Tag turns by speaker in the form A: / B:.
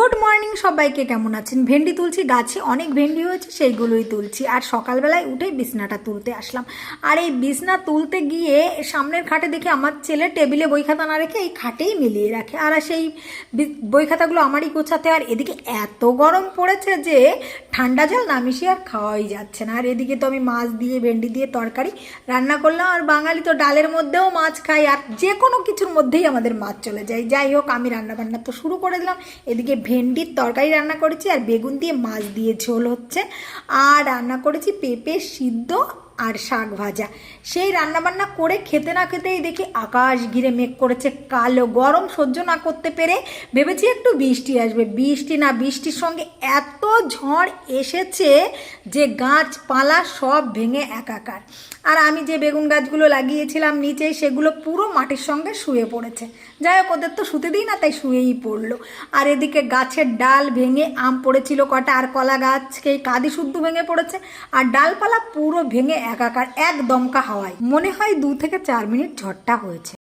A: Good morning সবাইকে, কেমন আছেন? ভেন্ডি তুলছি, গাছে অনেক ভেন্ডি হয়েছে, সেইগুলোই তুলছি। আর সকালবেলায় উঠেই বিছনাটা তুলতে আসলাম। আর এই বিছনা তুলতে গিয়ে সামনের খাটে দেখি আমার ছেলে টেবিলে বই খাতা না রেখে এই খাটেই মিলিয়ে রাখে। আর সেই বই খাতাগুলো আমারই গোছাতে। আর এদিকে এত গরম পড়েছে যে ঠান্ডা জল না মিশিয়ে আর খাওয়াই যাচ্ছে না। আর এদিকে তো আমি মাছ দিয়ে ভেন্ডি দিয়ে তরকারি রান্না করলাম। আর বাঙালি তো ডালের মধ্যেও মাছ খাই, আর যে কোনো কিছুর মধ্যেই আমাদের মাছ চলে যায়। যাই হোক, আমি রান্নাবান্না তো শুরু করে দিলাম। এদিকে ভেন্ডির তরকারি রান্না করেছি, আর বেগুন দিয়ে মাছ দিয়ে ঝোল হচ্ছে। আর রান্না করেছি পেঁপে সিদ্ধ আর শাক ভাজা। সেই রান্নাবান্না করে খেতে না খেতেই দেখি আকাশ ঘিরে মেঘ করেছে কালো। গরম সহ্য না করতে পেরে ভেবেছি একটু বৃষ্টি আসবে। বৃষ্টি না, বৃষ্টির সঙ্গে এত ঝড় এসেছে যে গাছপালা সব ভেঙে একাকার। আর আমি যে বেগুন গাছগুলো লাগিয়েছিলাম নিচে, সেগুলো পুরো মাটির সঙ্গে শুয়ে পড়েছে। যাই হোক, ওদের তো শুতে দিই না, তাই শুয়েই পড়লো। আর এদিকে গাছের ডাল ভেঙে আম পড়েছিল কটা, আর কলা গাছকেই কাঁদি শুদ্ধ ভেঙে পড়েছে। আর ডালপালা পুরো ভেঙে একাকার, এক দমকা হাওয়ায়। মনে হয় 2 থেকে 4 মিনিট ঝড়টা হয়েছে।